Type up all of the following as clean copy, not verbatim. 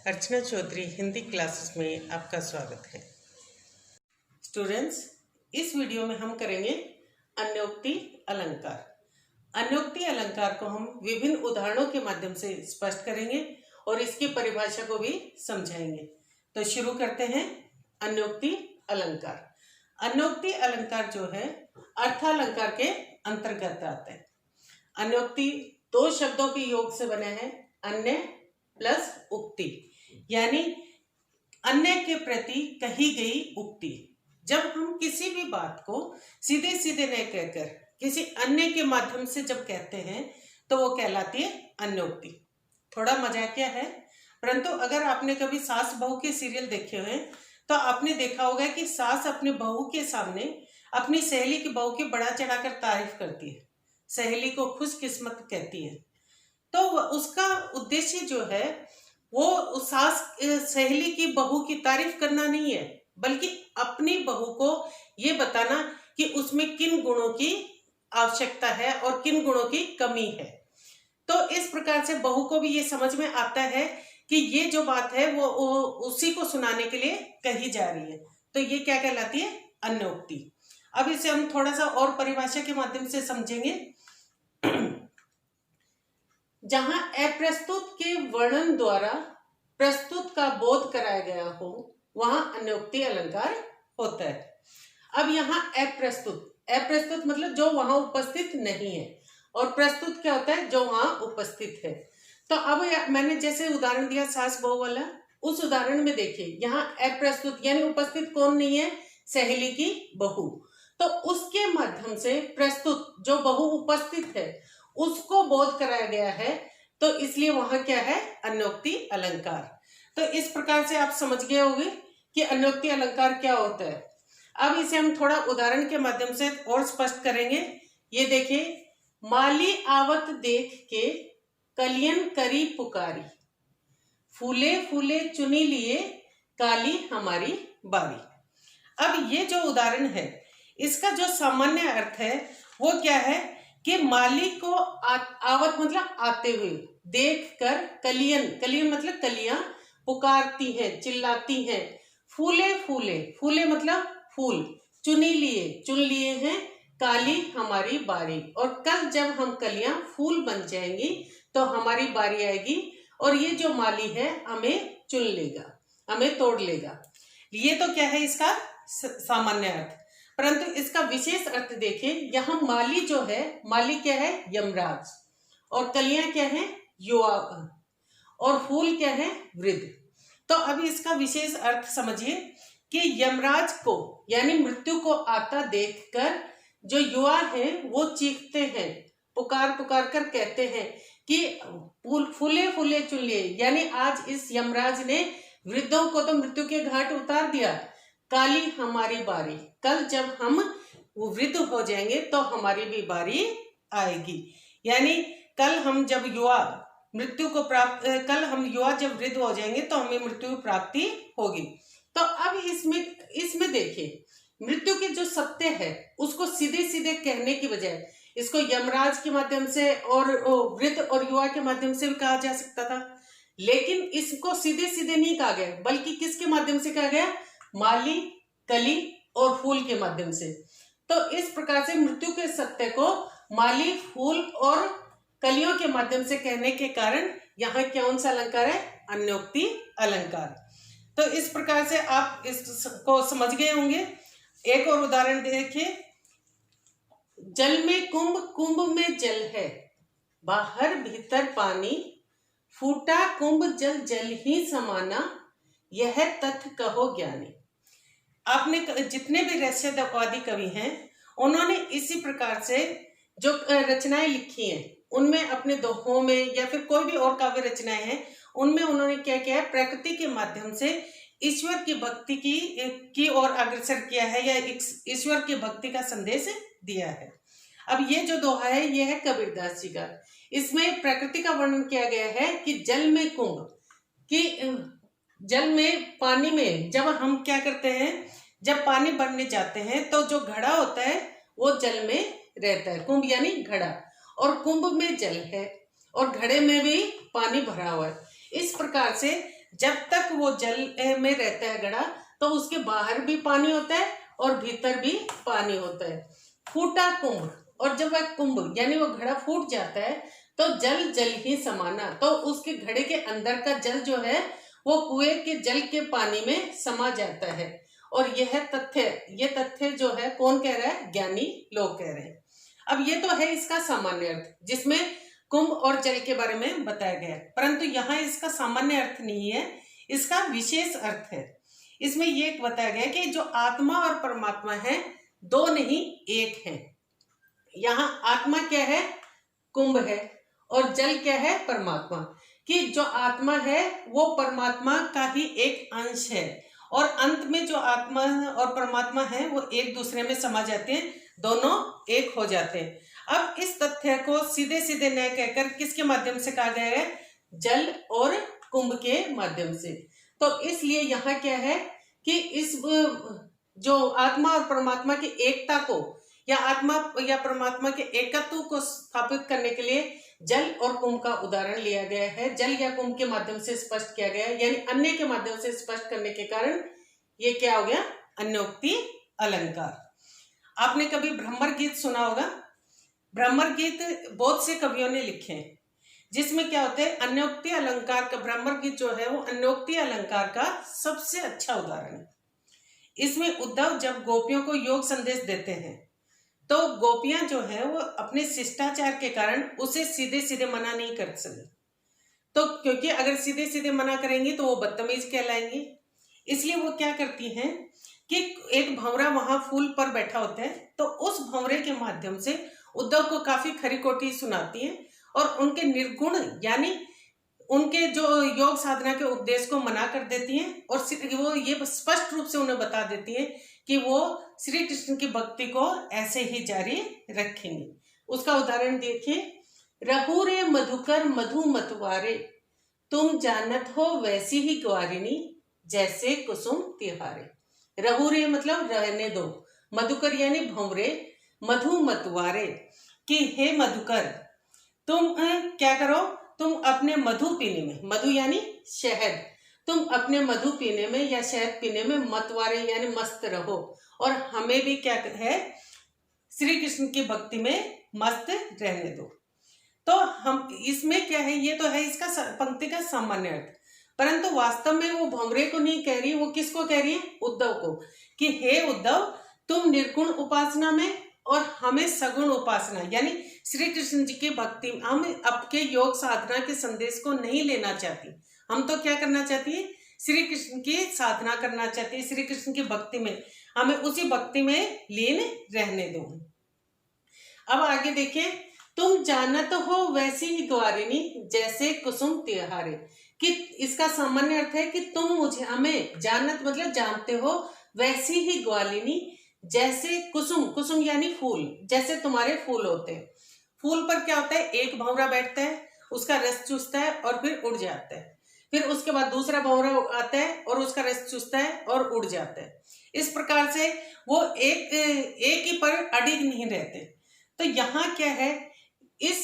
अर्चना Chaudhary Hindi classes में आपका स्वागत है। स्टूडेंट्स, इस वीडियो में हम करेंगे अन्योक्ति अलंकार। अन्योक्ति अलंकार को हम विभिन्न उदाहरणों के माध्यम से स्पष्ट करेंगे और इसकी परिभाषा को भी समझाएंगे। तो शुरू करते हैं। अन्योक्ति अलंकार। अन्योक्ति अलंकार जो है अर्थालंकार के अंतर्गत आता है। अन्योक्ति दो शब्दों के योग से बने हैं, अन्य प्लस उक्ति, यानी अन्य के प्रति कही गई उक्ति। जब हम किसी भी बात को सीधे सीधे नहीं कहकर किसी अन्य के माध्यम से जब कहते हैं तो वो कहलाती है अन्योक्ति। थोड़ा मजाकिया है, परंतु अगर आपने कभी सास बहू के सीरियल देखे हुए हैं तो आपने देखा होगा कि सास अपने बहू के सामने अपनी सहेली की बहू की बढ़ा चढ़ाकर तारीफ करती है, सहेली को खुशकिस्मत कहती है। तो उसका उद्देश्य जो है वो सास सहेली की बहू की तारीफ करना नहीं है, बल्कि अपनी बहू को ये बताना कि उसमें किन गुणों की आवश्यकता है और किन गुणों की कमी है। तो इस प्रकार से बहू को भी ये समझ में आता है कि ये जो बात है वो उसी को सुनाने के लिए कही जा रही है। तो ये क्या कहलाती है? अन्योक्ति। अब इसे हम थोड़ा सा और परिभाषा के माध्यम से समझेंगे। जहां अप्रस्तुत के वर्णन द्वारा प्रस्तुत का बोध कराया गया हो वहां अन्योक्ति अलंकार होता है। अब यहाँ अप्रस्तुत मतलब जो वहां उपस्थित नहीं है, और प्रस्तुत क्या होता है? जो वहां उपस्थित है। तो अब मैंने जैसे उदाहरण दिया सास बहू वाला, उस उदाहरण में देखिए यहाँ अप्रस्तुत यानी उपस्थित कौन नहीं है? सहेली की बहू। तो उसके माध्यम से प्रस्तुत जो बहू उपस्थित है उसको बोध कराया गया है, तो इसलिए वहां क्या है? अन्योक्ति अलंकार। तो इस प्रकार से आप समझ गए होंगे कि अन्योक्ति अलंकार क्या होता है। अब इसे हम थोड़ा उदाहरण के माध्यम से और स्पष्ट करेंगे। ये देखिए, माली आवत देख के कलियन करी पुकारी, फूले फूले चुनी लिए काली हमारी बारी। अब ये जो उदाहरण है इसका जो सामान्य अर्थ है वो क्या है कि माली को आवत मतलब आते हुए, देखकर कलियन मतलब कलियां पुकारती हैं, चिल्लाती हैं। फूले मतलब फूल, चुन लिए हैं काली हमारी बारी, और कल जब हम कलियां फूल बन जाएंगी तो हमारी बारी आएगी और ये जो माली है हमें चुन लेगा, हमें तोड़ लेगा। ये तो क्या है इसका सामान्य अर्थ, परंतु इसका विशेष अर्थ देखिए। यहाँ माली जो है, माली क्या है? यमराज, और कलियां क्या है? युवा, और फूल क्या है? वृद्ध। तो अभी इसका विशेष अर्थ समझिए कि यमराज को यानी मृत्यु को आता देखकर जो युवा है वो चीखते हैं, पुकार कर कहते हैं कि फूले फूले चुन लिए, यानी आज इस यमराज ने वृद्धों को तो मृत्यु के घाट उतार दिया, काली हमारी बारी, कल जब हम वृद्ध हो जाएंगे तो हमारी भी बारी आएगी। यानी कल हम जब युवा जब वृद्ध हो जाएंगे तो हमें मृत्यु की प्राप्ति होगी। तो अब इसमें देखिए, मृत्यु के जो सत्य है उसको सीधे सीधे कहने की बजाय इसको यमराज के माध्यम से और वृद्ध और युवा के माध्यम से भी कहा जा सकता था, लेकिन इसको सीधे सीधे नहीं कहा गया, बल्कि किसके माध्यम से कहा गया? माली, कली और फूल के माध्यम से। तो इस प्रकार से मृत्यु के सत्य को माली, फूल और कलियों के माध्यम से कहने के कारण यहाँ कौन सा अलंकार है? अन्योक्ति अलंकार। तो इस प्रकार से आप इसको समझ गए होंगे। एक और उदाहरण देखिए, जल में कुंभ, कुंभ में जल है, बाहर भीतर पानी, फूटा कुंभ जल जल ही समाना, यह तथ्य कहो ज्ञानी। आपने जितने भी रहस्यवादी कवि हैं उन्होंने इसी प्रकार से जो रचनाएं लिखी हैं उनमें अपने दोहों में या फिर कोई भी और काव्य रचनाएं हैं उनमें उन्होंने क्या किया है? प्रकृति के माध्यम से ईश्वर की भक्ति की ओर अग्रसर किया है या ईश्वर की भक्ति का संदेश दिया है। अब ये जो दोहा है ये है कबीरदास जी का। इसमें प्रकृति का वर्णन किया गया है कि जल में कुंभ, कि जल में पानी में जब हम क्या करते हैं, जब पानी भरने जाते हैं तो जो घड़ा होता है वो जल में रहता है, कुंभ यानी घड़ा, और कुंभ में जल है और घड़े में भी पानी भरा हुआ है। इस प्रकार से जब तक वो जल में रहता है घड़ा तो उसके बाहर भी पानी होता है और भीतर भी पानी होता है। फूटा कुंभ, और जब वह कुंभ यानी वो घड़ा फूट जाता है तो जल जल ही समाना, तो उसके घड़े के अंदर का जल जो है वो कुएं के जल के पानी में समा जाता है। और यह तथ्य जो है कौन कह रहा है? ज्ञानी लोग कह रहे हैं। अब ये तो है इसका सामान्य अर्थ, जिसमें कुंभ और जल के बारे में बताया गया है, परंतु यहाँ इसका सामान्य अर्थ नहीं है, इसका विशेष अर्थ है। इसमें ये बताया गया कि जो आत्मा और परमात्मा है दो नहीं एक है। यहाँ आत्मा क्या है? कुंभ है, और जल क्या है? परमात्मा। कि जो आत्मा है वो परमात्मा का ही एक अंश है, और अंत में जो आत्मा और परमात्मा है वो एक दूसरे में समा जाते हैं, दोनों एक हो जाते हैं। अब इस तथ्य को सीधे सीधे न कहकर किसके माध्यम से कहा गया है? जल और कुंभ के माध्यम से। तो इसलिए यहाँ क्या है कि इस जो आत्मा और परमात्मा की एकता को या आत्मा या परमात्मा के एकत्व को स्थापित करने के लिए जल और कुंभ का उदाहरण लिया गया है। जल या कुंभ के माध्यम से स्पष्ट किया गया है, यानी अन्य के माध्यम से स्पष्ट करने के कारण ये क्या हो गया? अन्योक्ति अलंकार। आपने कभी भ्रमर गीत सुना होगा? भ्रमर गीत बहुत से कवियों ने लिखे हैं, जिसमें क्या होता है? अन्योक्ति अलंकार का भ्रमर गीत जो है वो अन्योक्ति अलंकार का सबसे अच्छा उदाहरण है। इसमें उद्धव जब गोपियों को योग संदेश देते हैं तो गोपियां जो है वो अपने शिष्टाचार के कारण उसे सीधे सीधे मना नहीं कर सकती, तो क्योंकि अगर सीधे सीधे मना करेंगी तो वो बदतमीज कहलाएंगी। इसलिए वो क्या करती हैं कि एक भंवरा वहां फूल पर बैठा होता है, तो उस भंवरे के माध्यम से उद्धव को काफी खरी खोटी सुनाती है और उनके निर्गुण यानी उनके जो योग साधना के उपदेश को मना कर देती हैं, और वो ये स्पष्ट रूप से उन्हें बता देती है कि वो श्री कृष्ण की भक्ति को ऐसे ही जारी रखेंगे। उसका उदाहरण देखिए, रहु रे मधुकर मधु मतवारे, तुम जानत हो वैसी ही ग्वारिनी, जैसे कुसुम तिहारे। रहु रे मतलब रहने दो, मधुकर यानी भंवरे, मधु मतवारे कि हे मधुकर तुम क्या करो? तुम अपने मधु पीने में, मधु यानी शहद, तुम अपने मधु पीने में या शहद पीने में मतवारे यानी मस्त रहो, और हमें भी क्या है? श्री कृष्ण की भक्ति में मस्त रहने दो। तो हम इसमें क्या है? ये तो है इसका पंक्ति का सामान्य अर्थ, परंतु वास्तव में वो भंवरे को नहीं कह रही, वो किसको कह रही है? उद्धव को, कि हे उद्धव तुम निर्गुण उपासना में और हमें सगुण उपासना यानी श्री कृष्ण जी की भक्ति, हम आपके योग साधना के संदेश को नहीं लेना चाहती, हम तो क्या करना चाहती है? श्री कृष्ण की साधना करना चाहती है, श्री कृष्ण की भक्ति में, हमें उसी भक्ति में लीन रहने दो। अब आगे देखिए, तुम जानत हो वैसी ही ग्वारिनी, जैसे कुसुम तिहारे। कि इसका सामान्य अर्थ है कि तुम मुझे हमें जानत मतलब जानते हो, वैसी ही ग्वालिनी जैसे कुसुम, कुसुम यानी फूल, जैसे तुम्हारे फूल होते हैं। फूल पर क्या होता है? एक भंवरा बैठता है, उसका रस चूसता है और फिर उड़ जाता है, फिर उसके बाद दूसरा भंवरा आता है और उसका रस चूसता है और उड़ जाता है। इस प्रकार से वो एक ही पर अडिग नहीं रहते। तो यहाँ क्या है? इस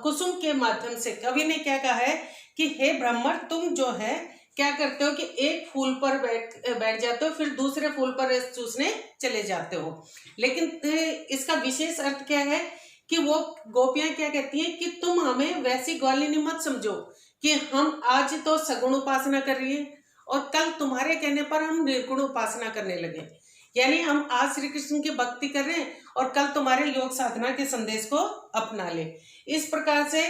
कुसुम के माध्यम से कवि ने क्या कहा है कि हे ब्रह्मण, तुम जो है क्या करते हो कि एक फूल पर बैठ जाते हो, फिर दूसरे फूल पर रस चूसने चले जाते हो। लेकिन इसका विशेष अर्थ क्या है कि वो गोपियां क्या कहती हैं कि तुम हमें वैसी ग्वालिनी मत समझो कि हम आज तो सगुण उपासना कर रही है और कल तुम्हारे कहने पर हम निर्गुण उपासना करने लगे, यानी हम आज श्री कृष्ण की भक्ति कर रहे हैं और कल तुम्हारे योग साधना के संदेश को अपना ले। इस प्रकार से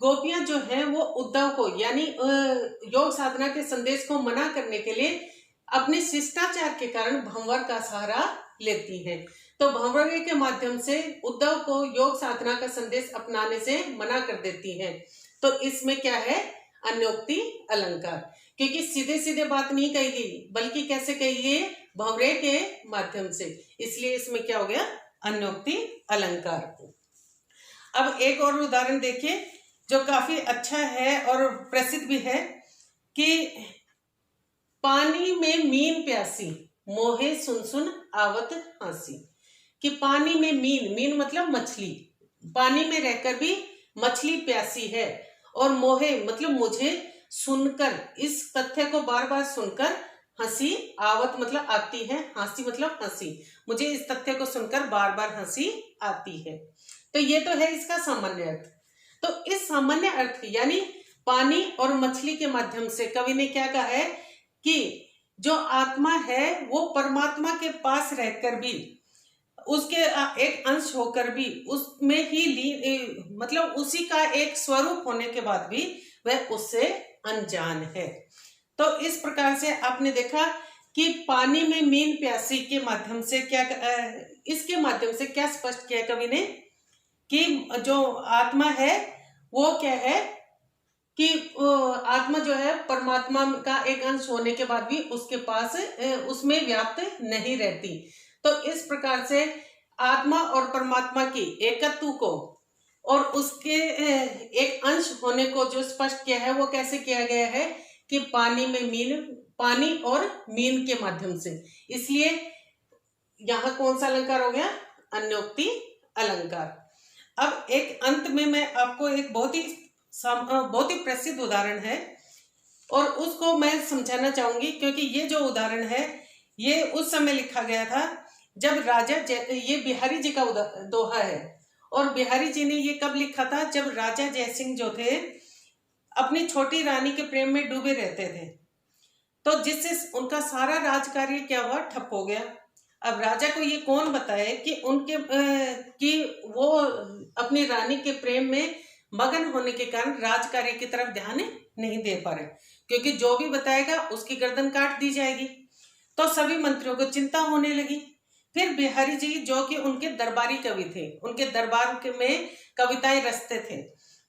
गोपियां जो है वो उद्धव को यानी योग साधना के संदेश को मना करने के लिए अपने शिष्टाचार के कारण भंवर का सहारा लेती हैं। तो भंवर के माध्यम से उद्धव को योग साधना का संदेश अपनाने से मना कर देती हैं। तो इसमें क्या है? अन्योक्ति अलंकार, क्योंकि सीधे सीधे बात नहीं कही गई बल्कि कैसे कही गई? भंवरे के माध्यम से, इसलिए इसमें क्या हो गया? अन्योक्ति अलंकार। अब एक और उदाहरण देखिए जो काफी अच्छा है और प्रसिद्ध भी है कि पानी में मीन प्यासी, मोहे सुन सुन आवत हंसी। कि पानी में मीन मतलब मछली, पानी में रहकर भी मछली प्यासी है, और मोहे मतलब मुझे सुनकर, इस तथ्य को बार बार सुनकर हंसी आवत मतलब आती है, हंसी मतलब हंसी, मुझे इस तथ्य को सुनकर बार बार हंसी आती है। तो ये तो है इसका सामान्य अर्थ। तो इस सामान्य अर्थ यानी पानी और मछली के माध्यम से कवि ने क्या कहा है कि जो आत्मा है वो परमात्मा के पास रहकर भी, उसके एक अंश होकर भी, उसमें ही मतलब उसी का एक स्वरूप होने के बाद भी वह उससे अनजान है। तो इस प्रकार से आपने देखा कि पानी में मीन प्यासी के माध्यम से क्या, इसके माध्यम से क्या स्पष्ट किया कवि ने कि जो आत्मा है वो क्या है कि आत्मा जो है परमात्मा का एक अंश होने के बाद भी उसके पास उसमें व्याप्त नहीं रहती। तो इस प्रकार से आत्मा और परमात्मा की एकत्व को और उसके एक अंश होने को जो स्पष्ट किया है वो कैसे किया गया है कि पानी में मीन, पानी और मीन के माध्यम से। इसलिए यहाँ कौन सा अलंकार हो गया? अन्योक्ति अलंकार। अब एक अंत में मैं आपको एक बहुत ही प्रसिद्ध उदाहरण है और उसको मैं समझाना चाहूंगी, क्योंकि ये जो उदाहरण है ये उस समय लिखा गया था जब राजा, ये बिहारी जी का दोहा है और बिहारी जी ने ये कब लिखा था? जब राजा जयसिंह जो थे अपनी छोटी रानी के प्रेम में डूबे रहते थे, तो जिससे उनका सारा राजकार्य क्या हुआ? ठप हो गया। अब राजा को ये कौन बताए कि उनके कि वो अपनी रानी के प्रेम में मगन होने के कारण राजकार्य की तरफ ध्यान नहीं दे पा रहे, क्योंकि जो भी बताएगा उसकी गर्दन काट दी जाएगी। तो सभी मंत्रियों को चिंता होने लगी। फिर बिहारी जी जो कि उनके दरबारी कवि थे, उनके दरबार में कविताएं रचते थे,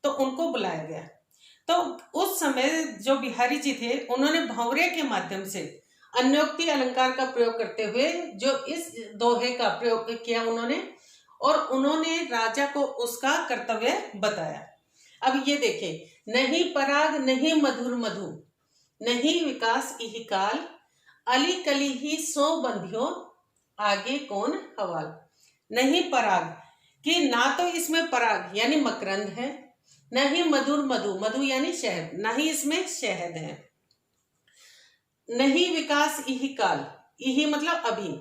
तो उनको बुलाया गया। तो उस समय जो बिहारी जी थे उन्होंने भंवरे के माध्यम से अन्योक्ति अलंकार का प्रयोग करते हुए जो इस दोहे का प्रयोग किया उन्होंने, और उन्होंने राजा को उसका कर्तव्य बताया। अब ये देखें, नहीं पराग नहीं मधुर मधु, नहीं विकास इहि काल, अली कली ही सो बंधियो, आगे कौन हवाल। नहीं पराग कि ना तो इसमें पराग यानी मकरंद है, नहीं मधुर मधु, मधु यानी शहद, ना ही इसमें शहद है, नहीं विकास इहि काल, इहि मतलब अभी,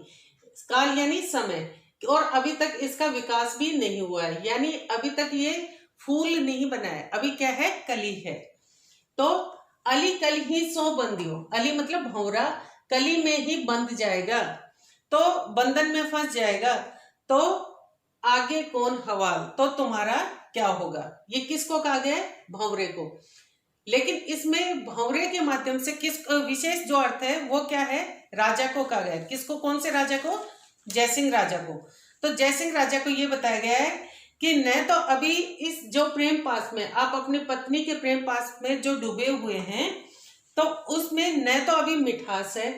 काल यानी समय, और अभी तक इसका विकास भी नहीं हुआ है, यानी अभी तक ये फूल नहीं बना है, अभी क्या है? कली है। तो अली कली ही सो बंदियो, अली मतलब भंवरा, कली में ही बंध जाएगा, तो बंधन में फंस जाएगा, तो आगे कौन हवाल, तो तुम्हारा क्या होगा। ये किसको कहा गया है? भंवरे को। लेकिन इसमें भंवरे के माध्यम से किस विशेष जो अर्थ है वो क्या है? राजा को कहा गया है। किसको? कौन से राजा को? जयसिंह राजा को। तो जयसिंह राजा को ये बताया गया है कि न तो अभी इस जो प्रेम पास में आप अपनी पत्नी के प्रेम पास में जो डूबे हुए हैं, तो उसमें न तो अभी मिठास है,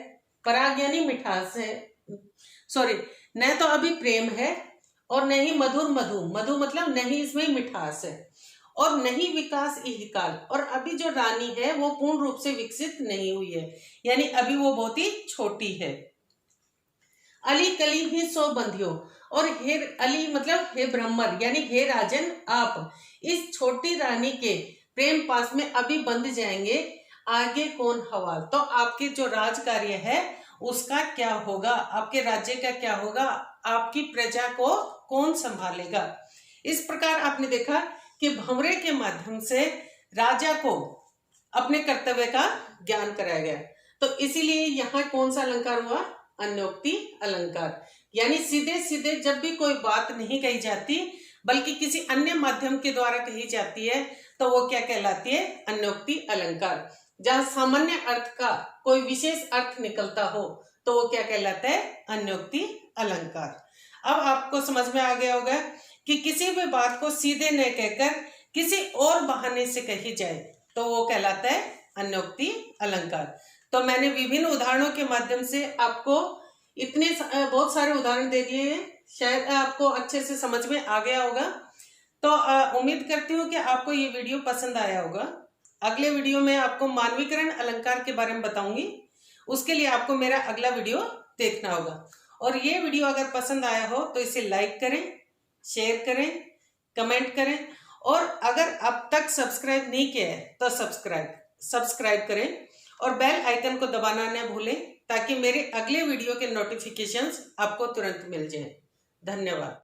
पराग यानी मिठास है, सॉरी, न तो अभी प्रेम है, और नहीं मधुर मधु, मधु मतलब नहीं इसमें मिठास है, और नहीं विकास इहि काल, और अभी जो रानी है वो पूर्ण रूप से विकसित नहीं हुई है, यानी अभी वो बहुत ही छोटी है। अली कली ही सो बंधियो, और हे अली मतलब हे ब्रह्मर यानी हे राजन, आप इस छोटी रानी के प्रेम पास में अभी बंध जाएंगे, आगे कौन हवाल, तो आपके जो राज कार्य है उसका क्या होगा, आपके राज्य का क्या होगा, आपकी प्रजा को कौन संभालेगा। इस प्रकार आपने देखा कि भंवरे के माध्यम से राजा को अपने कर्तव्य का ज्ञान कराया गया। तो इसीलिए यहाँ कौन सा अलंकार हुआ? अन्योक्ति अलंकार, यानी सीधे सीधे जब भी कोई बात नहीं कही जाती बल्कि किसी अन्य माध्यम के द्वारा कही जाती है तो वो क्या कहलाती है? अन्योक्ति अलंकार। जहाँ सामान्य अर्थ का कोई विशेष अर्थ निकलता हो तो वो क्या कहलाता है? अन्योक्ति अलंकार। अब आपको समझ में आ गया होगा कि किसी भी बात को सीधे न कहकर किसी और बहाने से कही जाए तो वो कहलाता है अन्योक्ति अलंकार। तो मैंने विभिन्न उदाहरणों के माध्यम से आपको इतने बहुत सारे उदाहरण दे दिए हैं, शायद आपको अच्छे से समझ में आ गया होगा। तो उम्मीद करती हूँ कि आपको ये वीडियो पसंद आया होगा। अगले वीडियो में आपको मानवीकरण अलंकार के बारे में बताऊंगी, उसके लिए आपको मेरा अगला वीडियो देखना होगा। और ये वीडियो अगर पसंद आया हो तो इसे लाइक करें, शेयर करें, कमेंट करें, और अगर अब तक सब्सक्राइब नहीं किया है तो सब्सक्राइब सब्सक्राइब करें और बेल आइकन को दबाना न भूलें ताकि मेरे अगले वीडियो के नोटिफिकेशंस आपको तुरंत मिल जाएं। धन्यवाद।